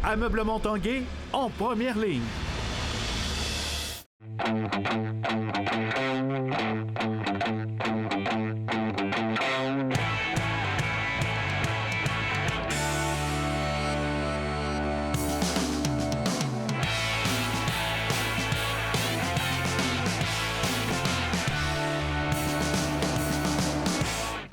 Ameublement Tanguay en première ligne.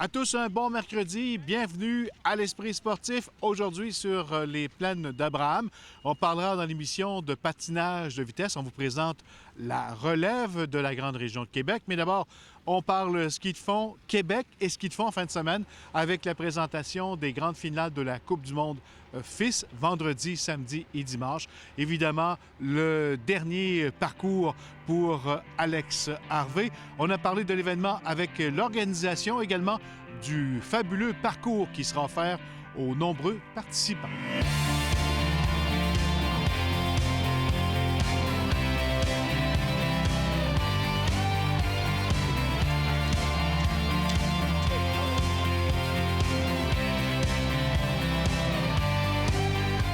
À tous, un bon mercredi. Bienvenue à l'Esprit sportif. Aujourd'hui, sur les plaines d'Abraham, on parlera dans l'émission de patinage de vitesse. On vous présente la relève de la grande région de Québec. Mais d'abord, on parle ski de fond Québec et ski de fond en fin de semaine avec la présentation des grandes finales de la Coupe du monde FIS, vendredi, samedi et dimanche. Évidemment, le dernier parcours pour Alex Harvey. On a parlé de l'événement avec l'organisation également du fabuleux parcours qui sera offert aux nombreux participants.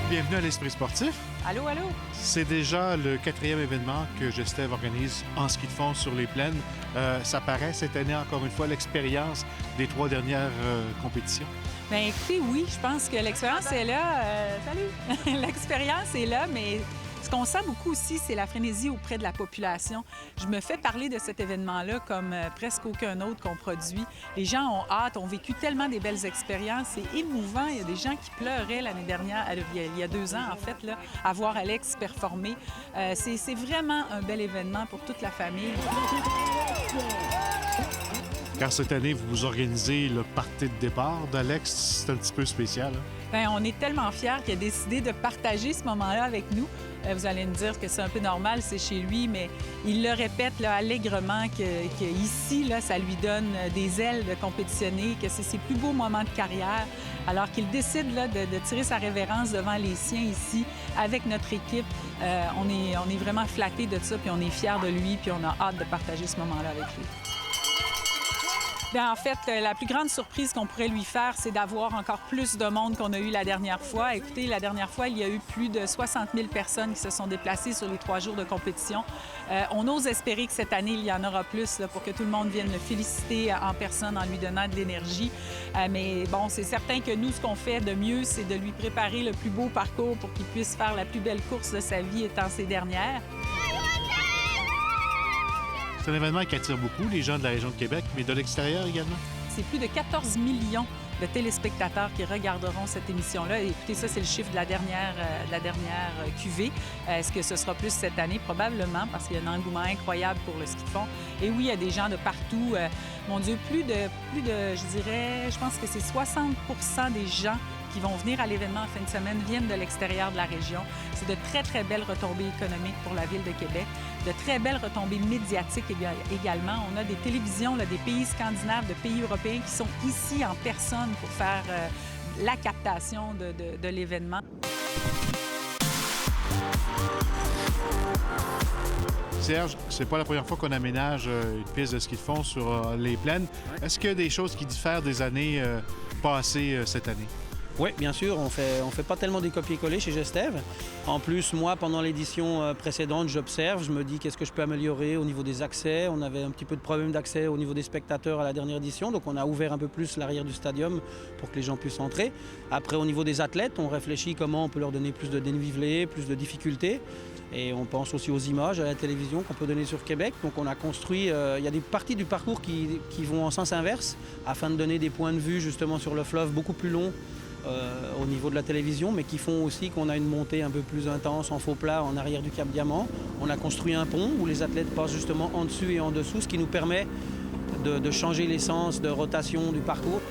Bienvenue à l'Esprit sportif. Allô, allô. C'est déjà le 4e événement que Gestev organise en ski de fond sur les plaines. Ça paraît cette année, encore une fois, l'expérience des 3 dernières compétitions. Bien, écoutez, oui, je pense que l'expérience est là. Salut! L'expérience est là, mais ce qu'on sent beaucoup aussi, c'est la frénésie auprès de la population. Je me fais parler de cet événement-là comme presque aucun autre qu'on produit. Les gens ont hâte, ont vécu tellement des belles expériences. C'est émouvant. Il y a des gens qui pleuraient l'année dernière, il y a 2 ans, en fait, là, à voir Alex performer. C'est vraiment un bel événement pour toute la famille. Car cette année, vous organisez le party de départ d'Alex. C'est un petit peu spécial. Hein? Bien, on est tellement fiers qu'il a décidé de partager ce moment-là avec nous. Vous allez me dire que c'est un peu normal, c'est chez lui, mais il le répète là, allègrement qu'ici, là, ça lui donne des ailes de compétitionner, que c'est ses plus beaux moments de carrière, alors qu'il décide là, de tirer sa révérence devant les siens ici avec notre équipe. On est vraiment flattés de ça, puis on est fiers de lui, puis on a hâte de partager ce moment-là avec lui. Bien, en fait, la plus grande surprise qu'on pourrait lui faire, c'est d'avoir encore plus de monde qu'on a eu la dernière fois. Écoutez, la dernière fois, il y a eu plus de 60 000 personnes qui se sont déplacées sur les 3 jours de compétition. On ose espérer que cette année, il y en aura plus là, pour que tout le monde vienne le féliciter en personne en lui donnant de l'énergie. Mais bon, c'est certain que nous, ce qu'on fait de mieux, c'est de lui préparer le plus beau parcours pour qu'il puisse faire la plus belle course de sa vie étant ses dernières. C'est un événement qui attire beaucoup les gens de la région de Québec, mais de l'extérieur également. C'est plus de 14 millions de téléspectateurs qui regarderont cette émission-là. Et écoutez, ça, c'est le chiffre de la dernière QV. Est-ce que ce sera plus cette année? Probablement, parce qu'il y a un engouement incroyable pour le ski de fond. Et oui, il y a des gens de partout. Mon Dieu, plus de, je dirais, je pense que c'est 60 des gens qui vont venir à l'événement en fin de semaine viennent de l'extérieur de la région. C'est de très, très belles retombées économiques pour la Ville de Québec, de très belles retombées médiatiques également. On a des télévisions là, des pays scandinaves, de pays européens qui sont ici en personne pour faire la captation de l'événement. Serge, c'est pas la première fois qu'on aménage une piste de ski de fond sur les plaines. Est-ce qu'il y a des choses qui diffèrent des années passées cette année? Oui, bien sûr, on fait pas tellement des copier-coller chez Gestev. En plus, moi, pendant l'édition précédente, j'observe, je me dis qu'est-ce que je peux améliorer au niveau des accès. On avait un petit peu de problème d'accès au niveau des spectateurs à la dernière édition, donc on a ouvert un peu plus l'arrière du stadium pour que les gens puissent entrer. Après, au niveau des athlètes, on réfléchit comment on peut leur donner plus de dénivelé, plus de difficultés. Et on pense aussi aux images, à la télévision qu'on peut donner sur Québec. Donc on a construit, il y a des parties du parcours qui vont en sens inverse afin de donner des points de vue justement sur le fleuve beaucoup plus longs au niveau de la télévision, mais qui font aussi qu'on a une montée un peu plus intense en faux plat en arrière du Cap Diamant. On a construit un pont où les athlètes passent justement en dessus et en dessous, ce qui nous permet de changer l'essence de rotation du parcours.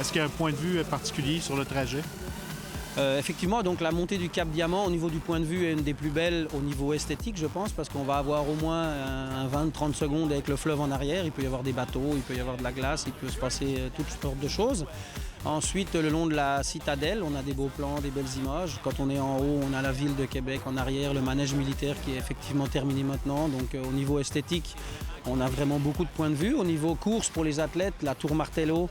Est-ce qu'il y a un point de vue particulier sur le trajet? Effectivement, donc la montée du Cap Diamant au niveau du point de vue est une des plus belles au niveau esthétique, je pense, parce qu'on va avoir au moins un 20-30 secondes avec le fleuve en arrière. Il peut y avoir des bateaux, il peut y avoir de la glace, il peut se passer toutes sortes de choses. Ensuite, le long de la citadelle, on a des beaux plans, des belles images. Quand on est en haut, on a la ville de Québec en arrière, le manège militaire qui est effectivement terminé maintenant. Donc au niveau esthétique, On a vraiment beaucoup de points de vue. Au niveau course pour les athlètes, la Tour Martello,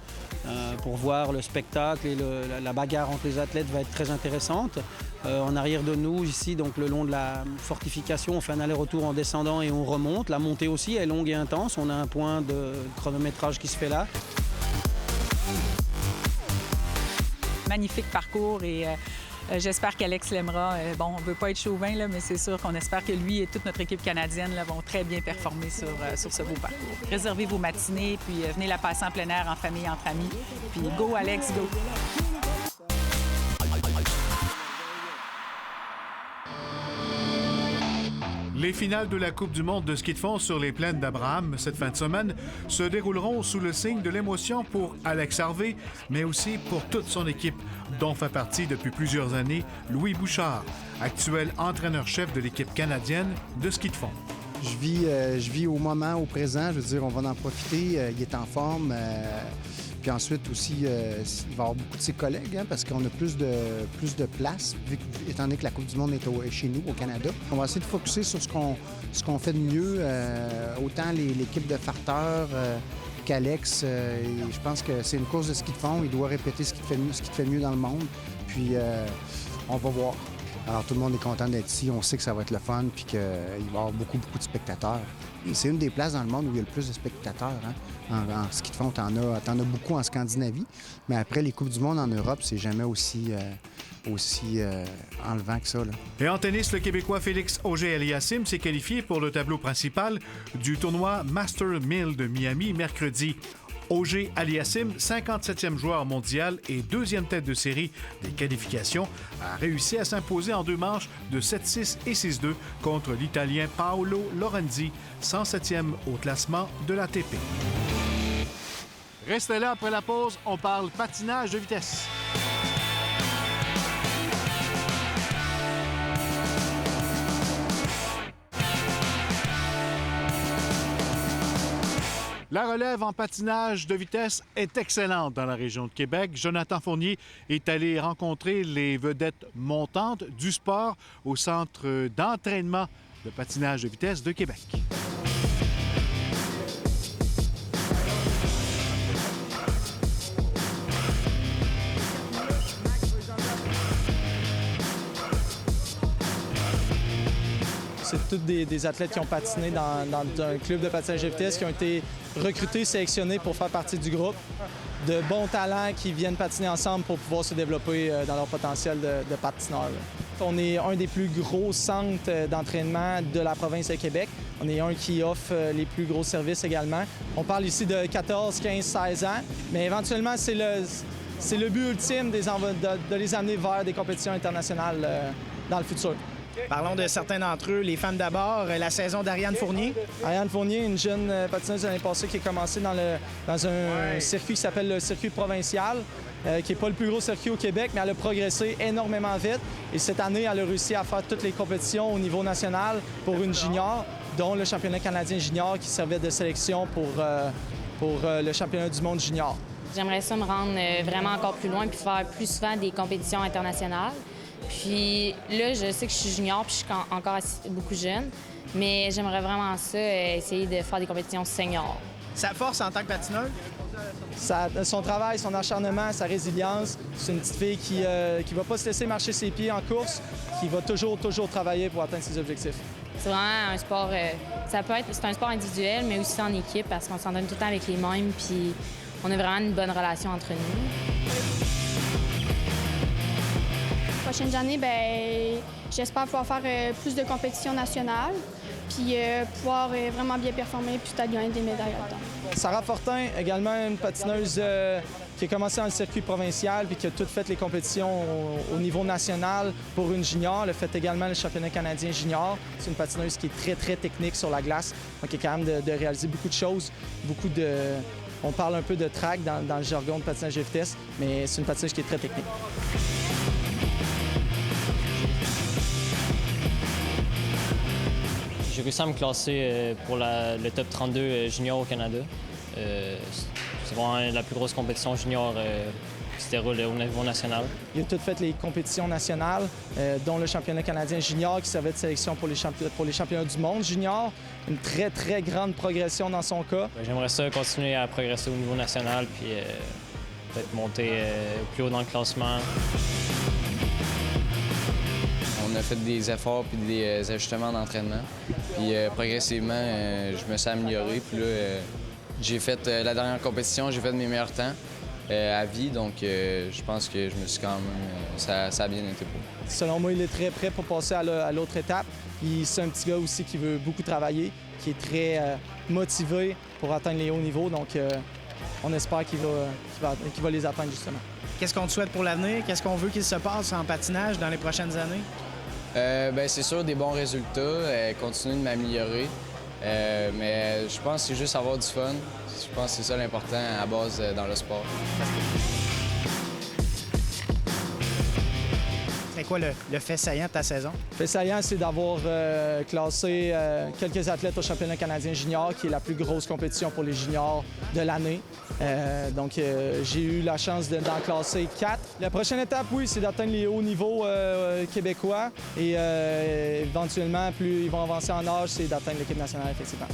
pour voir le spectacle et la bagarre entre les athlètes va être très intéressante. En arrière de nous, ici, donc le long de la fortification, on fait un aller-retour en descendant et on remonte. La montée aussi est longue et intense. On a un point de chronométrage qui se fait là. Magnifique parcours et j'espère qu'Alex l'aimera. Bon, on ne veut pas être chauvin, là, mais c'est sûr qu'on espère que lui et toute notre équipe canadienne là, vont très bien performer sur ce beau parcours. Réservez vos matinées, puis venez la passer en plein air, en famille, entre amis. Puis go, Alex, go! Les finales de la Coupe du monde de ski de fond sur les plaines d'Abraham cette fin de semaine se dérouleront sous le signe de l'émotion pour Alex Harvey, mais aussi pour toute son équipe, dont fait partie depuis plusieurs années Louis Bouchard, actuel entraîneur-chef de l'équipe canadienne de ski de fond. Je vis au moment, au présent. Je veux dire, on va en profiter. Il est en forme. Puis ensuite aussi, il va y avoir beaucoup de ses collègues, hein, parce qu'on a plus de place, étant donné que la Coupe du monde est chez nous, au Canada. On va essayer de focusser sur ce qu'on fait de mieux, autant l'équipe de farteurs qu'Alex. Je pense que c'est une course de ski de fond. Il doit répéter ce qu'il fait mieux dans le monde. Puis on va voir. Alors, tout le monde est content d'être ici. On sait que ça va être le fun puis qu'il va y avoir beaucoup de spectateurs. Et c'est une des places dans le monde où il y a le plus de spectateurs. Hein? En ski de fond, t'en as beaucoup en Scandinavie. Mais après, les Coupes du monde en Europe, c'est jamais aussi enlevant que ça. Là. Et en tennis, le Québécois Félix Auger-Aliassime s'est qualifié pour le tableau principal du tournoi Master 1000 de Miami mercredi. Auger-Aliassime, 57e joueur mondial et deuxième tête de série des qualifications, a réussi à s'imposer en 2 manches de 7-6 et 6-2 contre l'Italien Paolo Lorenzi, 107e au classement de l'ATP. Restez là après la pause, on parle patinage de vitesse. La relève en patinage de vitesse est excellente dans la région de Québec. Jonathan Fournier est allé rencontrer les vedettes montantes du sport au centre d'entraînement de patinage de vitesse de Québec. C'est tous des athlètes qui ont patiné dans un club de patinage de vitesse, qui ont été recrutés, sélectionnés pour faire partie du groupe. De bons talents qui viennent patiner ensemble pour pouvoir se développer dans leur potentiel de patineur. On est un des plus gros centres d'entraînement de la province de Québec. On est un qui offre les plus gros services également. On parle ici de 14, 15, 16 ans, mais éventuellement, c'est le but ultime de les amener vers des compétitions internationales dans le futur. Parlons de certains d'entre eux. Les femmes d'abord, la saison d'Ariane Fournier. Ariane Fournier, une jeune patineuse de l'année passée qui a commencé dans un circuit qui s'appelle le circuit provincial, qui n'est pas le plus gros circuit au Québec, mais elle a progressé énormément vite. Et cette année, elle a réussi à faire toutes les compétitions au niveau national pour une junior, dont le championnat canadien junior qui servait de sélection pour le championnat du monde junior. J'aimerais ça me rendre vraiment encore plus loin puis faire plus souvent des compétitions internationales. Puis là, je sais que je suis junior puis je suis encore beaucoup jeune, mais j'aimerais vraiment ça, essayer de faire des compétitions seniors. Sa force en tant que patineuse? Son travail, son acharnement, sa résilience. C'est une petite fille qui ne va pas se laisser marcher ses pieds en course, qui va toujours travailler pour atteindre ses objectifs. C'est vraiment un sport, c'est un sport individuel, mais aussi en équipe parce qu'on s'entraîne tout le temps avec les mêmes puis on a vraiment une bonne relation entre nous. Prochaines années, j'espère pouvoir faire plus de compétitions nationales, puis pouvoir vraiment bien performer, puis peut-être gagner des médailles là-dedans. Sarah Fortin, également une patineuse qui a commencé dans le circuit provincial, puis qui a toutes fait les compétitions au niveau national pour une junior. Elle a fait également le championnat canadien junior. C'est une patineuse qui est très technique sur la glace, donc qui est quand même de réaliser beaucoup de choses, On parle un peu de track dans le jargon de patinage de vitesse, mais c'est une patineuse qui est très technique. J'ai réussi à me classer pour le top 32 junior au Canada. C'est vraiment la plus grosse compétition junior se déroule au niveau national. Il a tout fait les compétitions nationales, dont le championnat canadien junior qui servait de sélection pour les championnats du monde junior. Une très, très grande progression dans son cas. J'aimerais ça continuer à progresser au niveau national puis peut-être monter plus haut dans le classement. On a fait des efforts puis des ajustements d'entraînement. Puis progressivement, je me suis amélioré. Puis là, j'ai fait la dernière compétition, j'ai fait mes meilleurs temps à vie. Donc, je pense que je me suis quand même... ça a bien été pour moi. Selon moi, il est très prêt pour passer à l'autre étape. C'est un petit gars aussi qui veut beaucoup travailler, qui est très motivé pour atteindre les hauts niveaux. Donc, on espère qu'il va les atteindre, justement. Qu'est-ce qu'on te souhaite pour l'avenir? Qu'est-ce qu'on veut qu'il se passe en patinage dans les prochaines années? Bien, c'est sûr, des bons résultats, continuer de m'améliorer. Mais je pense que c'est juste avoir du fun. Je pense que c'est ça l'important à la base dans le sport. C'est quoi le fait saillant de ta saison? Le fait saillant, c'est d'avoir classé quelques athlètes au championnat canadien junior, qui est la plus grosse compétition pour les juniors de l'année. Donc, j'ai eu la chance d'en classer 4. La prochaine étape, oui, c'est d'atteindre les hauts niveaux québécois. Et éventuellement, plus ils vont avancer en âge, c'est d'atteindre l'équipe nationale, effectivement.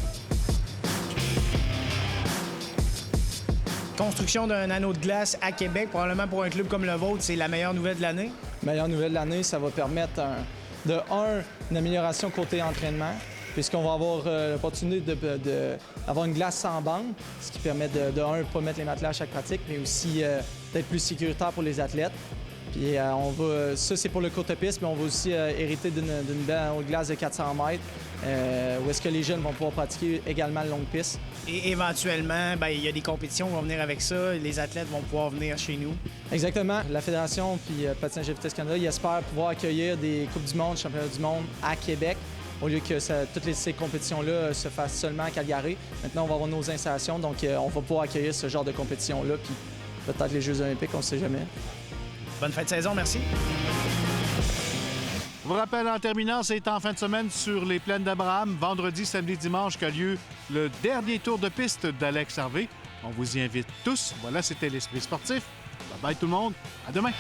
Construction d'un anneau de glace à Québec, probablement pour un club comme le vôtre, c'est la meilleure nouvelle de l'année? Meilleure nouvelle de l'année, ça va permettre, une amélioration côté entraînement, puisqu'on va avoir l'opportunité d'avoir une glace sans bande, ce qui permet de pas mettre les matelas à chaque pratique, mais aussi d'être plus sécuritaire pour les athlètes. Puis ça, c'est pour le courte-piste, mais on va aussi hériter d'une belle glace de 400 mètres, où est-ce que les jeunes vont pouvoir pratiquer également le longue piste. Et éventuellement, il y a des compétitions qui vont venir avec ça. Les athlètes vont pouvoir venir chez nous. Exactement. La Fédération puis Patinage de vitesse Canada, ils espèrent pouvoir accueillir des Coupes du monde, Championnats du monde à Québec, au lieu que toutes ces compétitions-là se fassent seulement à Calgary. Maintenant, on va avoir nos installations, donc on va pouvoir accueillir ce genre de compétition-là, puis peut-être les Jeux olympiques, on ne sait jamais. Bonne fin de saison, merci. Je vous rappelle en terminant, c'est en fin de semaine sur les plaines d'Abraham, vendredi, samedi, dimanche, qu'a lieu le dernier tour de piste d'Alex Harvey. On vous y invite tous. Voilà, c'était l'Esprit sportif. Bye bye tout le monde. À demain.